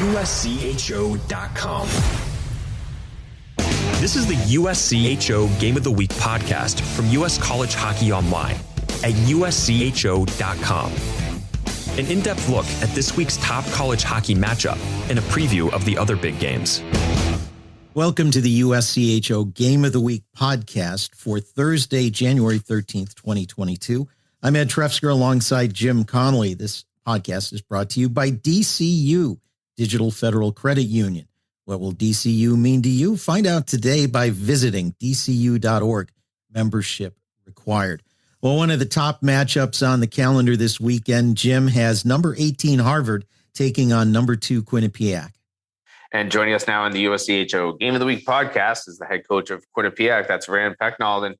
USCHO.com. This is the USCHO Game of the Week podcast from US College Hockey Online at USCHO.com. An in-depth look at this week's top college hockey matchup and a preview of the other big games. Welcome to the USCHO Game of the Week podcast for Thursday, January 13th, 2022. I'm Ed Trefzger alongside Jim Connelly. This podcast is brought to you by DCU, Digital Federal Credit Union. What will DCU mean to you? Find out today by visiting dcu.org. Membership required. Well, one of the top matchups on the calendar this weekend, Jim, has number 18 Harvard taking on number 2 Quinnipiac. And joining us now in the USCHO Game of the Week podcast is the head coach of Quinnipiac. That's Rand Pecknold. And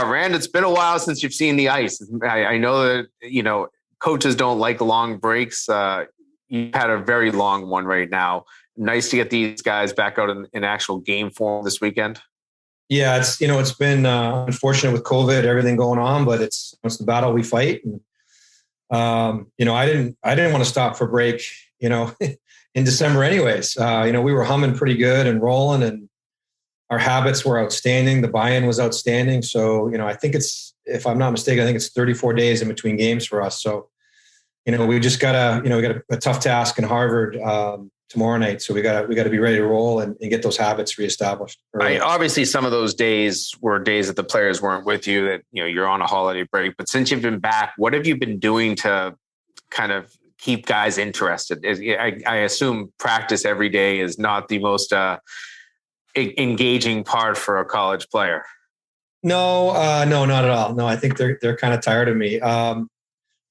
Rand, it's been a while since you've seen the ice. I know that, coaches don't like long breaks. You've had a very long one right now. Nice to get these guys back out in actual game form this weekend. Yeah, it's been unfortunate with COVID, everything going on, but it's the battle we fight. And I didn't want to stop for break, in December anyways. We were humming pretty good and rolling, and our habits were outstanding. The buy-in was outstanding. So, I think if I'm not mistaken, I think it's 34 days in between games for us. So, we just got we got a tough task in Harvard tomorrow night. So we got to be ready to roll and get those habits reestablished. Obviously, some of those days were days that the players weren't with you, that, you're on a holiday break. But since you've been back, what have you been doing to kind of keep guys interested? I assume practice every day is not the most engaging part for a college player. No, not at all. No, I think they're kind of tired of me.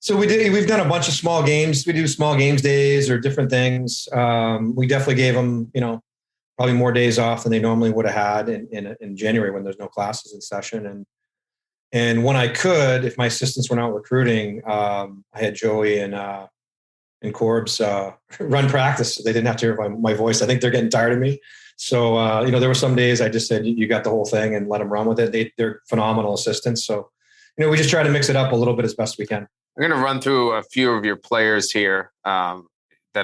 So we've done a bunch of small games. We do small games days or different things. We definitely gave them, probably more days off than they normally would have had in January when there's no classes in session. And when I could, if my assistants were not recruiting, I had Joey and Corbs run practice. So they didn't have to hear my voice. I think they're getting tired of me. So, there were some days I just said, you got the whole thing and let them run with it. They're phenomenal assistants. So, we just try to mix it up a little bit as best we can. I'm going to run through a few of your players here that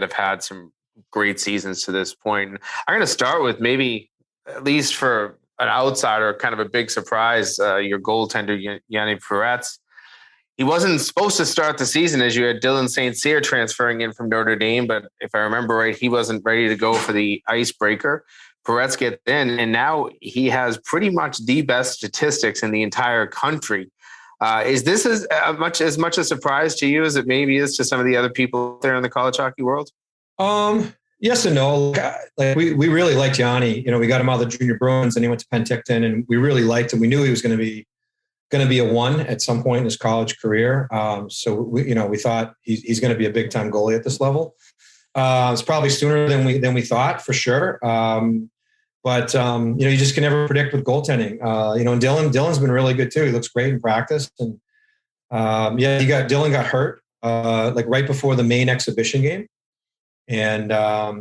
have had some great seasons to this point. And I'm going to start with maybe, at least for an outsider, kind of a big surprise, your goaltender, Yanni Perez. He wasn't supposed to start the season as you had Dylan St. Cyr transferring in from Notre Dame, but if I remember right, he wasn't ready to go for the icebreaker. Perez gets in, and now he has pretty much the best statistics in the entire country. Is this as much a surprise to you as it maybe is to some of the other people there in the college hockey world? Yes and no. Like we really liked Yanni. We got him out of the junior Bruins, and he went to Penticton, and we really liked him. We knew he was going to be a one at some point in his college career. So we thought he's going to be a big time goalie at this level. It's probably sooner than we thought, for sure. But you just can never predict with goaltending. And Dylan's been really good too. He looks great in practice. And Dylan got hurt like right before the main exhibition game, and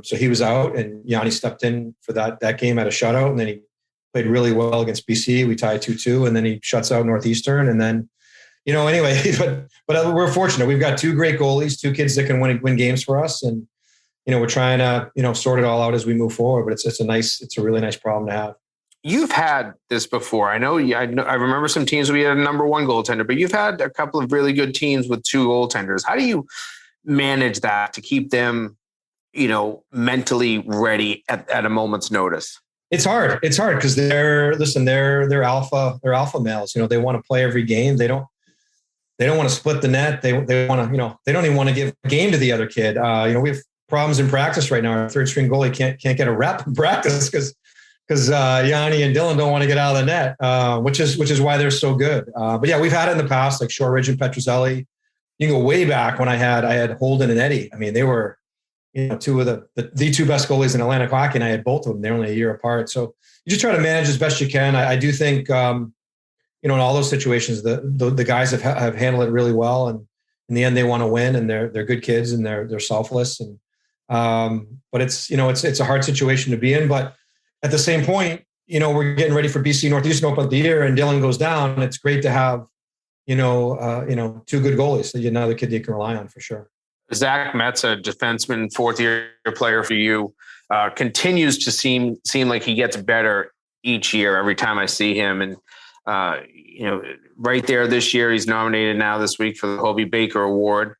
so he was out. And Yanni stepped in for that game at a shutout, and then he played really well against BC. We tied 2-2, and then he shuts out Northeastern. And then, anyway, but we're fortunate. We've got 2 great goalies, 2 kids that can win games for us, and we're trying to, sort it all out as we move forward, but it's a really nice problem to have. You've had this before. I remember some teams we had a number 1 goaltender, but you've had a couple of really good teams with 2 goaltenders. How do you manage that to keep them, mentally ready at a moment's notice? It's hard. It's hard because they're alpha males. They want to play every game. They don't want to split the net. They want to, they don't even want to give a game to the other kid. We have problems in practice right now. Our third string goalie can't get a rep in practice because Yanni and Dylan don't want to get out of the net, which is why they're so good. But yeah, we've had it in the past, like Shore Ridge and Petrozelli. You can go way back when I had Holden and Eddie. I mean, they were 2 of the 2 best goalies in Atlantic hockey, and I had both of them. They're only a year apart, so you just try to manage as best you can. I do think in all those situations, the guys have handled it really well, and in the end, they want to win, and they're good kids, and they're selfless. And but it's a hard situation to be in. But at the same point, we're getting ready for BC Northeastern open up the year, and Dylan goes down. It's great to have 2 good goalies, so another kid you can rely on for sure. Zach Metz, a defenseman, fourth-year player for you, continues to seem like he gets better each year. Every time I see him, and right there this year, he's nominated now this week for the Hobie Baker Award.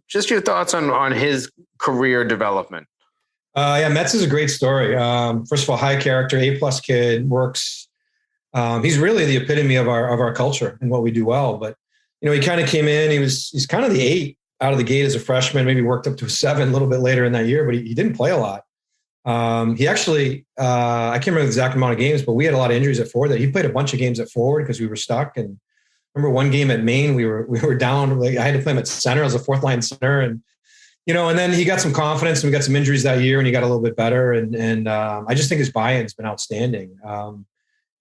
Just your thoughts on his career development. Metz is a great story. First of all, high character, A+ kid, works. He's really the epitome of our culture and what we do well. But he kind of came in. He's kind of the 8 out of the gate as a freshman. Maybe worked up to a 7 a little bit later in that year, but he didn't play a lot. He actually, I can't remember the exact amount of games, but we had a lot of injuries at forward. That he played a bunch of games at forward because we were stuck. And remember one game at Maine, we were down. Like I had to play him at center as a 4th line center, and then he got some confidence, and we got some injuries that year, and he got a little bit better. And I just think his buy-in's been outstanding.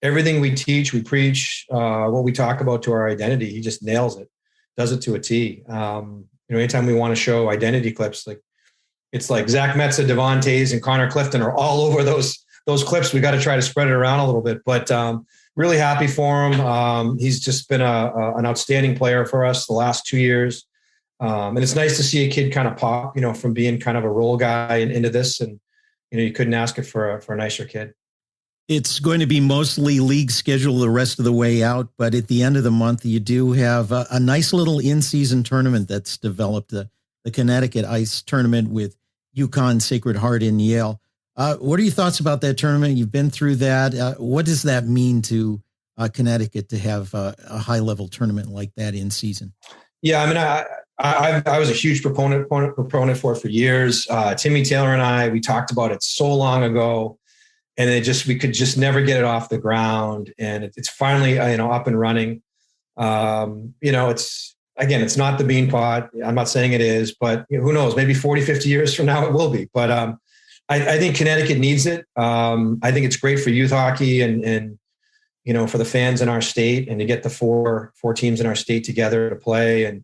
Everything we teach, we preach, what we talk about to our identity, he just nails it, does it to a T. Anytime we want to show identity clips, it's like Zach Metz, Devon Toews, and Connor Clifton are all over those clips. We got to try to spread it around a little bit, but really happy for him. He's just been an outstanding player for us the last 2 years. And it's nice to see a kid kind of pop, from being kind of a role guy into this. And, you couldn't ask it for a nicer kid. It's going to be mostly league schedule the rest of the way out, but at the end of the month, you do have a nice little in-season tournament that's developed, the Connecticut Ice Tournament with UConn, Sacred Heart, and Yale. What are your thoughts about that tournament? You've been through that. What does that mean to Connecticut to have a high-level tournament like that in season? Yeah, I mean, I was a huge proponent for it for years. Timmy Taylor and we talked about it so long ago, and we could just never get it off the ground. And it's finally, up and running. It's not the bean pot. I'm not saying it is, but who knows, maybe 40, 50 years from now it will be. But I think Connecticut needs it. I think it's great for youth hockey and for the fans in our state, and to get the four teams in our state together to play. And,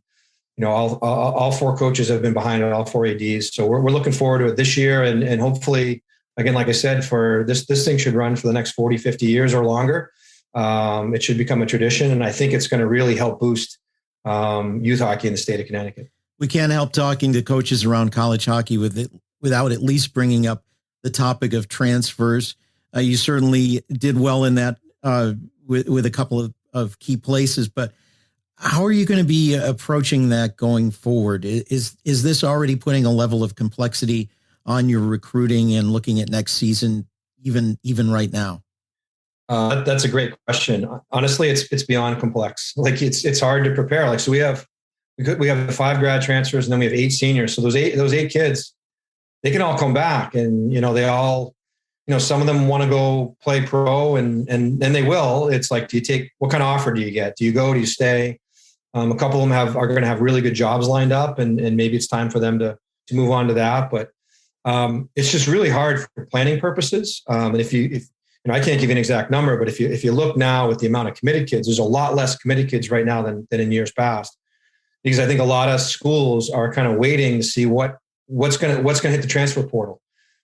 all 4 coaches have been behind it, all 4 ADs. So we're looking forward to it this year. And hopefully, again, like I said, for this thing should run for the next 40, 50 years or longer. It should become a tradition. And I think it's going to really help boost youth hockey in the state of Connecticut. We can't help talking to coaches around college hockey without at least bringing up the topic of transfers. You certainly did well in that with a couple of key places, but how are you going to be approaching that going forward? Is this already putting a level of complexity on your recruiting and looking at next season, even right now? That's a great question. Honestly, it's beyond complex. It's hard to prepare. So we have 5 grad transfers, and then we have 8 seniors. So those eight kids, they can all come back, and they all, some of them want to go play pro, and they will. It's like, what kind of offer do you get? Do you go? Do you stay? A couple of them are going to have really good jobs lined up, and maybe it's time for them to move on to that. But it's just really hard for planning purposes. And if I can't give you an exact number, but if you look now at the amount of committed kids, there's a lot less committed kids right now than in years past, because I think a lot of schools are kind of waiting to see what's going to hit the transfer portal.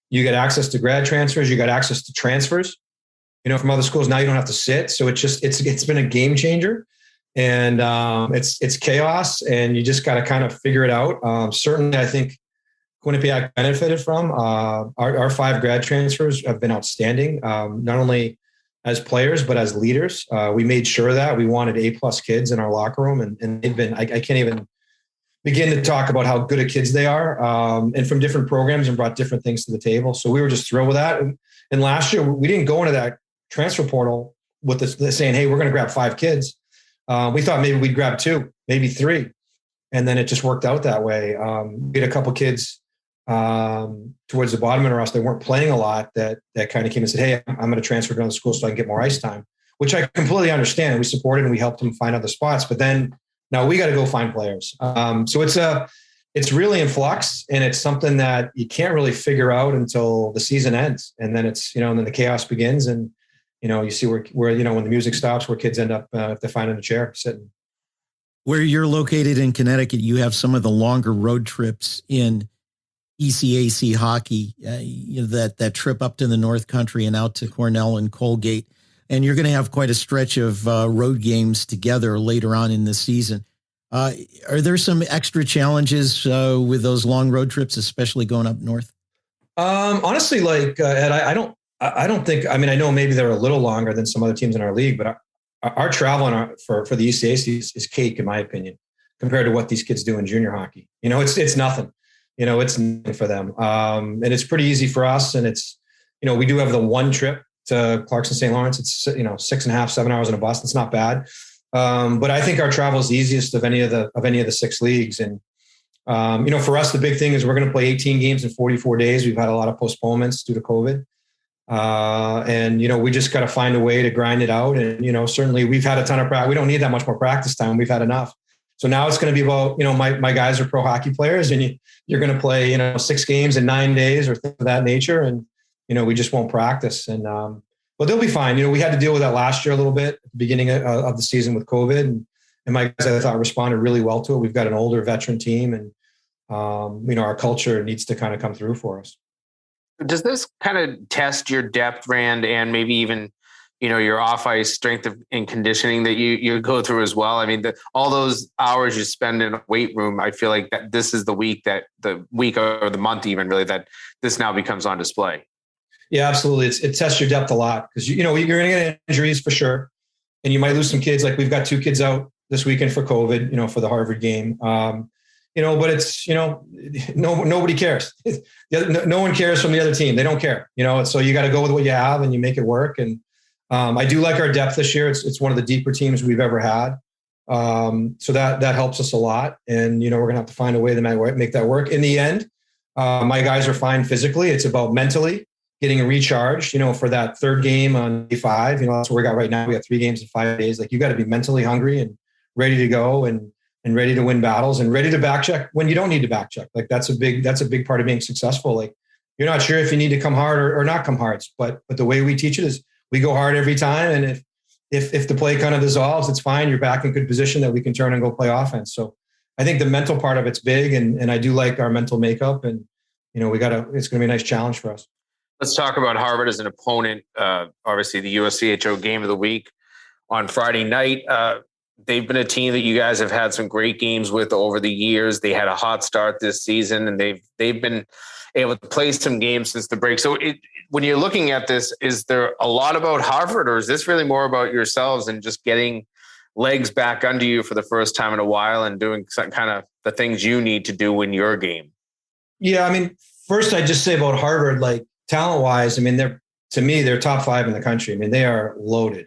You get access to grad transfers, you got access to transfers, from other schools. Now you don't have to sit. So it's been a game changer, and it's chaos, and you just got to kind of figure it out. Certainly, I think Quinnipiac benefited from. Our 5 grad transfers have been outstanding, not only as players, but as leaders. We made sure that we wanted A+ kids in our locker room, and they've been, I can't even begin to talk about how good of kids they are, and from different programs, and brought different things to the table. So we were just thrilled with that. And last year, we didn't go into that transfer portal with this saying, hey, we're going to grab 5 kids. We thought maybe we'd grab 2, maybe 3. And then it just worked out that way. We had a couple kids towards the bottom of our roster that weren't playing a lot that kind of came and said, hey, I'm going to transfer to another school so I can get more ice time, which I completely understand. And we supported, and we helped them find other spots. But then now we got to go find players. So it's really in flux, and it's something that you can't really figure out until the season ends. And then and then the chaos begins, and, you see where when the music stops, where kids end up if they find in a chair sitting. Where you're located in Connecticut, you have some of the longer road trips in ECAC hockey, that trip up to the North Country and out to Cornell and Colgate. And you're going to have quite a stretch of road games together later on in the season. Are there some extra challenges with those long road trips, especially going up north? Honestly, Ed, I don't think, I mean, I know maybe they're a little longer than some other teams in our league, but our travel for the ECAC is cake, in my opinion, compared to what these kids do in junior hockey. It's nothing. It's nothing for them. And it's pretty easy for us. And it's, we do have the one trip to Clarkson, St. Lawrence. It's, 6.5, 7 hours in a bus. It's not bad. But I think our travel is the easiest of any of the 6 leagues. And, for us, the big thing is we're going to play 18 games in 44 days. We've had a lot of postponements due to COVID. And we just got to find a way to grind it out. And, certainly we've had a ton of practice. We don't need that much more practice time. We've had enough. So now it's going to be about, my guys are pro hockey players, and you're going to play, 6 games in 9 days or things of that nature. And, we just won't practice. And, but they'll be fine. We had to deal with that last year a little bit at the beginning of the season with COVID. And my guys, I thought, responded really well to it. We've got an older veteran team, and, our culture needs to kind of come through for us. Does this kind of test your depth, Rand, and maybe even, your off-ice strength and conditioning that you go through as well? I mean, all those hours you spend in a weight room, I feel like that this is the week or the month even really that this now becomes on display. Yeah, absolutely. It tests your depth a lot because, you're going to get injuries for sure. And you might lose some kids. Like we've got 2 kids out this weekend for COVID, for the Harvard game. But it's, nobody cares. No one cares from the other team. They don't care, so you got to go with what you have and you make it work. And I do like our depth this year. It's one of the deeper teams we've ever had. So that helps us a lot. And, we're going to have to find a way to make that work. In the end, my guys are fine physically. It's about mentally getting recharged, for that 3rd game on day 5. That's what we got right now. We got 3 games in 5 days. Like you got to be mentally hungry and ready to go and ready to win battles and ready to back check when you don't need to back check. Like that's a big part of being successful. Like you're not sure if you need to come hard or not come hard, but the way we teach it is we go hard every time. And if the play kind of dissolves, it's fine. You're back in good position that we can turn and go play offense. So I think the mental part of it's big. And I do like our mental makeup, and, it's going to be a nice challenge for us. Let's talk about Harvard as an opponent. Obviously the USCHO game of the week on Friday night. They've been a team that you guys have had some great games with over the years. They had a hot start this season, and they've been able to play some games since the break. So when you're looking at this, is there a lot about Harvard, or is this really more about yourselves and just getting legs back under you for the first time in a while and doing some kind of the things you need to do in your game? Yeah, I mean, first I'd just say about Harvard, like talent-wise, I mean, they're top 5 in the country. I mean, they are loaded.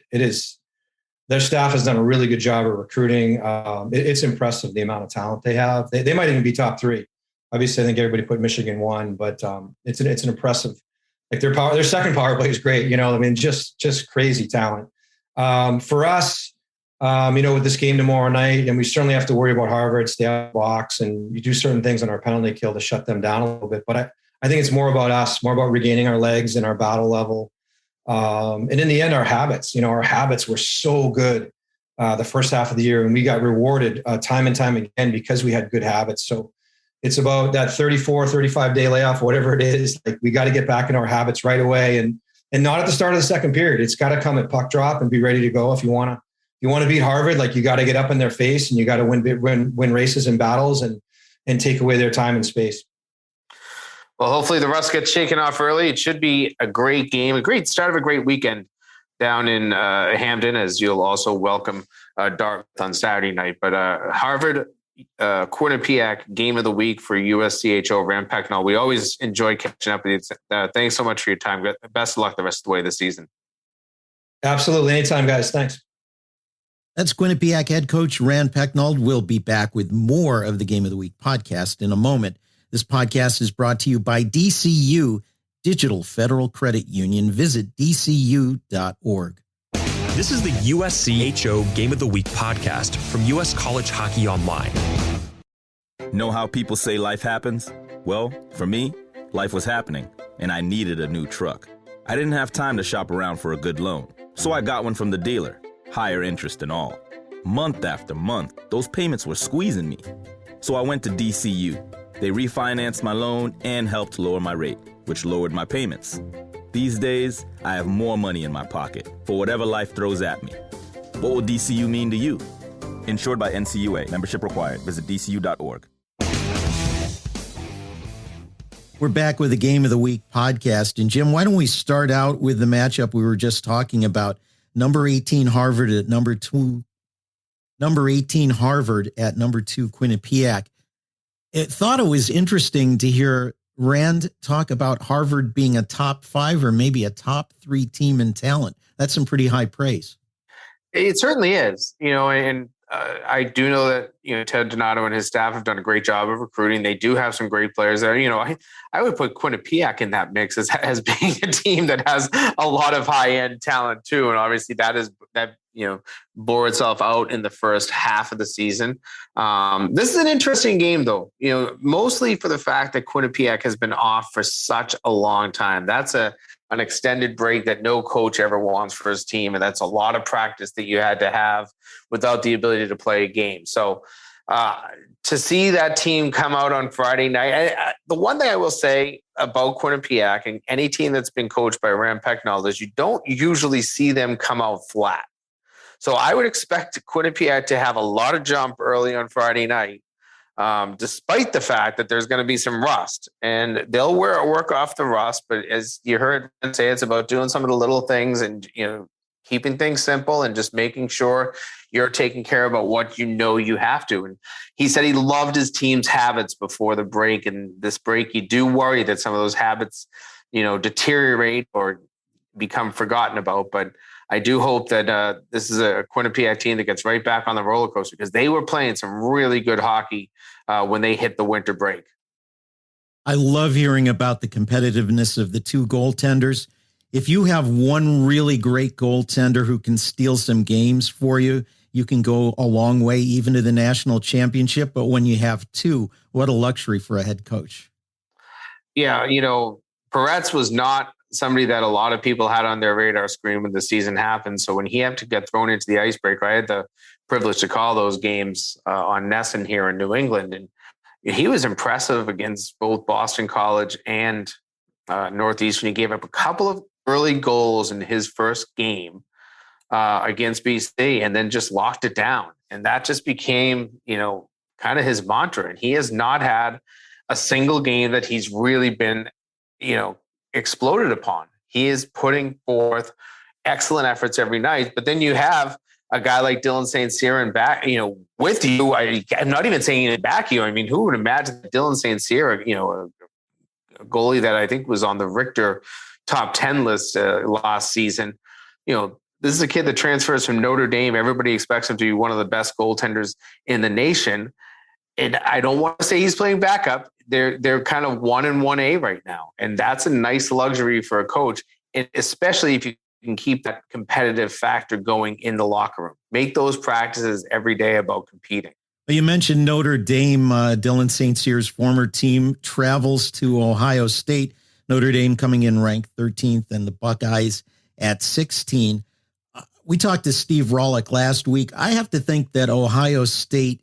Their staff has done a really good job of recruiting. It's impressive the amount of talent they have. They might even be top 3. Obviously, I think everybody put Michigan 1, but it's an impressive. Like their second power play is great. I mean, just crazy talent. For us, with this game tomorrow night, and we certainly have to worry about Harvard, stay out of the box, and you do certain things on our penalty kill to shut them down a little bit. But I think it's more about us, more about regaining our legs and our battle level. And in the end, our habits were so good the first half of the year, and we got rewarded time and time again because we had good habits. So it's about that 34, 35 day layoff, whatever it is. Like we got to get back in our habits right away, and not at the start of the second period. It's got to come at puck drop and be ready to go. If you want to beat Harvard, like you got to get up in their face and you got to win races and battles and take away their time and space. Well, hopefully the rust gets shaken off early. It should be a great game, a great start of a great weekend down in Hamden, as you'll also welcome Dartmouth on Saturday night. But Harvard, Quinnipiac game of the week for USCHO, Rand Pecknold. We always enjoy catching up with you. Thanks so much for your time. Best of luck the rest of the way this season. Absolutely. Anytime, guys. Thanks. That's Quinnipiac head coach Rand Pecknold. We'll be back with more of the Game of the Week podcast in a moment. This podcast is brought to you by DCU, Digital Federal Credit Union. Visit dcu.org. This is the USCHO Game of the Week podcast from US College Hockey Online. Know how people say life happens? Well, for me, life was happening, and I needed a new truck. I didn't have time to shop around for a good loan, so I got one from the dealer, higher interest and all. Month after month, those payments were squeezing me. So I went to DCU. They refinanced my loan and helped lower my rate, which lowered my payments. These days, I have more money in my pocket for whatever life throws at me. What will DCU mean to you? Insured by NCUA. Membership required. Visit dcu.org. We're back with the Game of the Week podcast. And Jim, why don't we start out with the matchup we were just talking about? Number 18 Harvard at number 18 Harvard at number 2 Quinnipiac. I thought it was interesting to hear Rand talk about Harvard being a top 5 or maybe a top 3 team in talent. That's some pretty high praise. It certainly is, and I do know that, Ted Donato and his staff have done a great job of recruiting. They do have some great players there. I would put Quinnipiac in that mix as being a team that has a lot of high end talent too. And obviously that bore itself out in the first half of the season. This is an interesting game though, mostly for the fact that Quinnipiac has been off for such a long time. That's an extended break that no coach ever wants for his team. And that's a lot of practice that you had to have without the ability to play a game. So to see that team come out on Friday night, the one thing I will say about Quinnipiac and any team that's been coached by Rand Pecknold is you don't usually see them come out flat. So I would expect Quinnipiac to have a lot of jump early on Friday night, despite the fact that there's going to be some rust. And they'll work off the rust. But as you heard him say, it's about doing some of the little things and, keeping things simple and just making sure you're taking care about what you have to. And he said he loved his team's habits before the break. And this break, you do worry that some of those habits, deteriorate or become forgotten about. But I do hope that this is a Quinnipiac team that gets right back on the roller coaster because they were playing some really good hockey when they hit the winter break. I love hearing about the competitiveness of the 2 goaltenders. If you have one really great goaltender who can steal some games for you, you can go a long way, even to the national championship. But when you have 2, what a luxury for a head coach. Yeah, Perez was not somebody that a lot of people had on their radar screen when the season happened. So when he had to get thrown into the icebreaker, I had the privilege to call those games on Nesson here in New England. And he was impressive against both Boston College and Northeastern. He gave up a couple of early goals in his first game against BC and then just locked it down. And that just became, kind of his mantra. And he has not had a single game that he's really been, exploded upon. He is putting forth excellent efforts every night. But then you have a guy like Dylan St. Cyr and back, with you. I'm not even saying it back you. I mean, who would imagine that Dylan St. Cyr, a goalie that I think was on the Richter top 10 list last season. This is a kid that transfers from Notre Dame. Everybody expects him to be one of the best goaltenders in the nation. And I don't want to say he's playing backup. They're kind of 1 and 1A right now. And that's a nice luxury for a coach, and especially if you can keep that competitive factor going in the locker room. Make those practices every day about competing. You mentioned Notre Dame. Dylan St. Cyr's former team travels to Ohio State. Notre Dame coming in ranked 13th and the Buckeyes at 16. We talked to Steve Rawlick last week. I have to think that Ohio State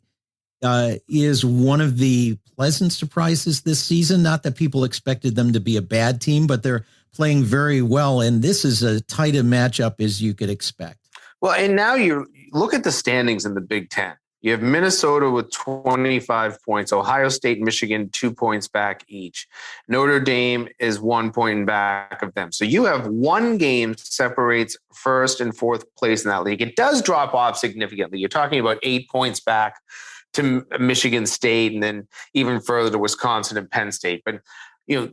is one of the pleasant surprises this season. Not that people expected them to be a bad team, but they're playing very well. And this is as tight a matchup as you could expect. Well, and now you look at the standings in the Big Ten. You have Minnesota with 25 points, Ohio State, Michigan, 2 points back each. Notre Dame is 1 point back of them. So you have one game separates first and fourth place in that league. It does drop off significantly. You're talking about 8 points back to Michigan State and then even further to Wisconsin and Penn State. But,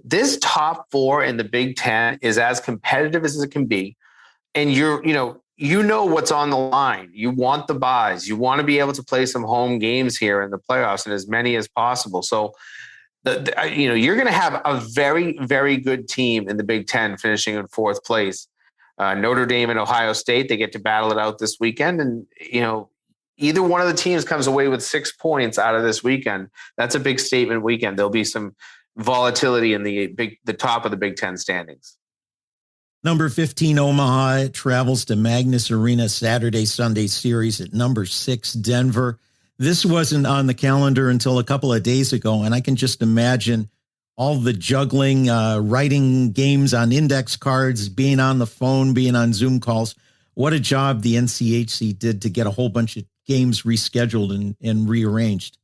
this top 4 in the Big Ten is as competitive as it can be. And you know what's on the line. You want the buys. You want to be able to play some home games here in the playoffs and as many as possible. So, you're going to have a very, very good team in the Big Ten finishing in fourth place. Notre Dame and Ohio State, they get to battle it out this weekend. And, either one of the teams comes away with 6 points out of this weekend. That's a big statement weekend. There'll be some volatility in the top of the Big Ten standings. Number 15, Omaha travels to Magnus Arena Saturday-Sunday series at number 6, Denver. This wasn't on the calendar until a couple of days ago, and I can just imagine all the juggling, writing games on index cards, being on the phone, being on Zoom calls. what a job the NCHC did to get a whole bunch of games rescheduled and rearranged.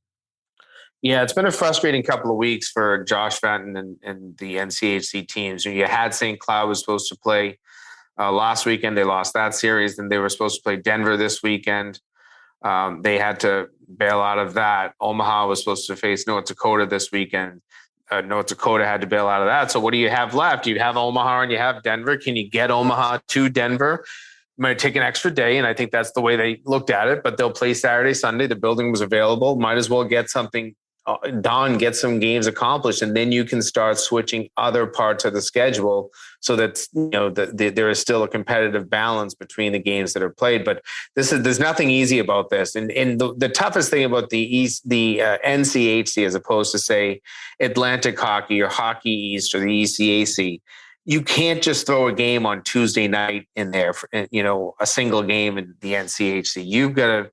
Yeah, it's been a frustrating couple of weeks for Josh Fenton and the NCHC teams. You had St. Cloud was supposed to play last weekend. They lost that series. Then they were supposed to play Denver this weekend. They had to bail out of that. Omaha was supposed to face North Dakota this weekend. North Dakota had to bail out of that. So what do you have left? You have Omaha and you have Denver. Can you get Omaha to Denver? It might take an extra day, and I think that's the way they looked at it. But they'll play Saturday, Sunday. The building was available. Might as well get something done, get some games accomplished, and then you can start switching other parts of the schedule so that there is still a competitive balance between the games that are played. But there's nothing easy about this, and the toughest thing about the NCHC as opposed to say Atlantic Hockey or Hockey East or the ECAC, you can't just throw a game on Tuesday night in there for, a single game in the NCHC. You've got to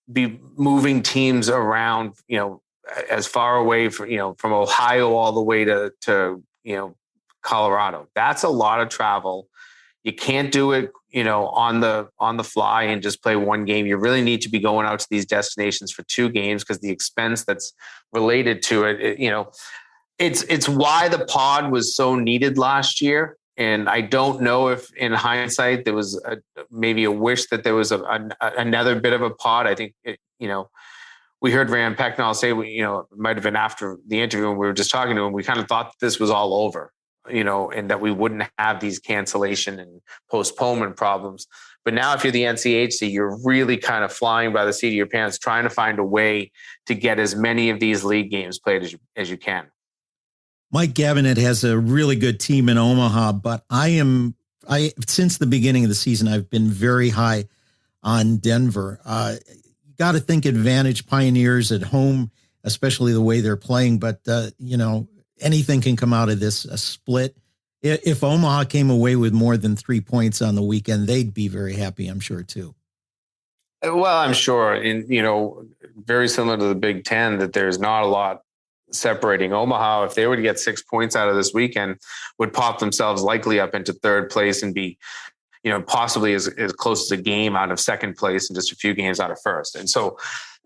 be moving teams around, as far away from Ohio all the way to Colorado. That's a lot of travel. You can't do it, on the fly and just play one game. You really need to be going out to these destinations for two games because the expense that's related to it, it's why the pod was so needed last year. And I don't know if in hindsight there was maybe a wish that there was another bit of a pod. I think, we heard Rand Pecknold say, it might have been after the interview when we were just talking to him, we kind of thought this was all over, and that we wouldn't have these cancellation and postponement problems. But now if you're the NCHC, you're really kind of flying by the seat of your pants, trying to find a way to get as many of these league games played as you can. Mike Gabinet has a really good team in Omaha, but since the beginning of the season, I've been very high on Denver. Got to think advantage Pioneers at home, especially the way they're playing. But, anything can come out of this, a split. If Omaha came away with more than 3 points on the weekend, they'd be very happy, I'm sure, too. Well, I'm sure. And, very similar to the Big Ten, that there's not a lot separating. Omaha, if they were to get 6 points out of this weekend, would pop themselves likely up into third place and be possibly as close as a game out of second place and just a few games out of first. And so,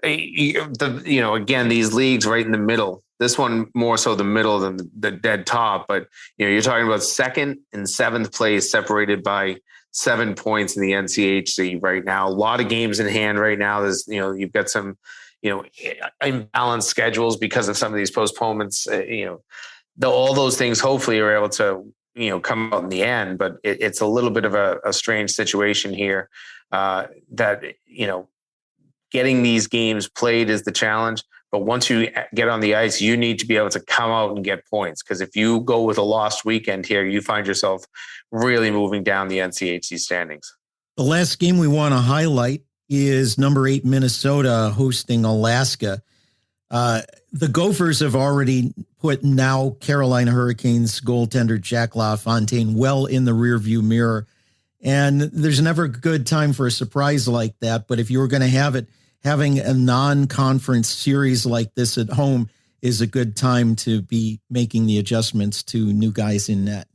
again, these leagues right in the middle, this one more so the middle than the dead top, but you're talking about second and seventh place separated by 7 points in the NCHC right now. A lot of games in hand right now. There's, you've got some, imbalanced schedules because of some of these postponements, all those things hopefully are able to, come out in the end, but it's a little bit of a strange situation here that, getting these games played is the challenge. But once you get on the ice, you need to be able to come out and get points. Because if you go with a lost weekend here, you find yourself really moving down the NCHC standings. The last game we want to highlight is number 8 Minnesota hosting Alaska. The Gophers have already put now Carolina Hurricanes goaltender Jack LaFontaine well in the rearview mirror. And there's never a good time for a surprise like that. But if you were going to have it, having a non-conference series like this at home is a good time to be making the adjustments to new guys in net.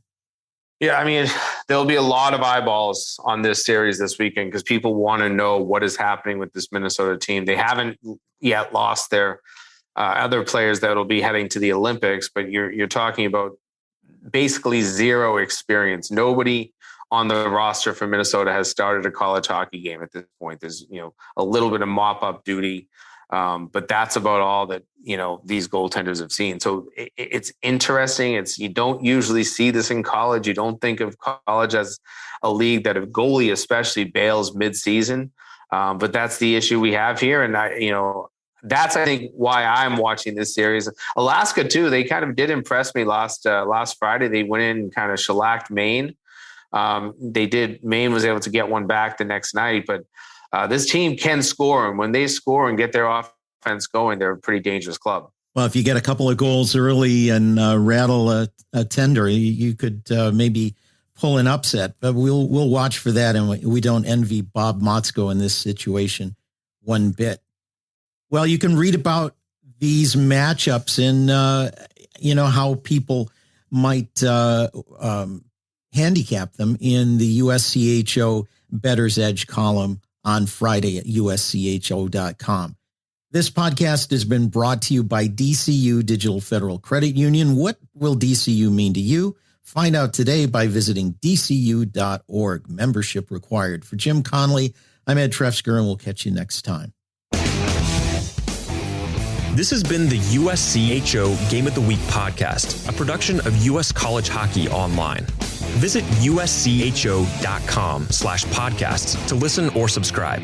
Yeah, I mean, there'll be a lot of eyeballs on this series this weekend because people want to know what is happening with this Minnesota team. They haven't yet lost their other players that will be heading to the Olympics, but you're talking about basically zero experience. Nobody on the roster for Minnesota has started a college hockey game at this point. There's, a little bit of mop-up duty, but that's about all that, these goaltenders have seen. So it's interesting. You don't usually see this in college. You don't think of college as a league that a goalie especially bails mid-season. But that's the issue we have here. And that's, I think, why I'm watching this series. Alaska, too, they kind of did impress me last Friday. They went in and kind of shellacked Maine. Maine was able to get one back the next night, but this team can score. And when they score and get their offense going, they're a pretty dangerous club. Well, if you get a couple of goals early and rattle a tender, you could maybe pull an upset, but we'll watch for that. And we don't envy Bob Motzko in this situation one bit. Well, you can read about these matchups and, how people might handicap them in the USCHO Bettor's Edge column on Friday at uscho.com. This podcast has been brought to you by DCU Digital Federal Credit Union. What will DCU mean to you? Find out today by visiting dcu.org. Membership required. For Jim Connelly, I'm Ed Trefzger, and we'll catch you next time. This has been the USCHO Game of the Week podcast, a production of U.S. College Hockey Online. Visit uscho.com/podcasts to listen or subscribe.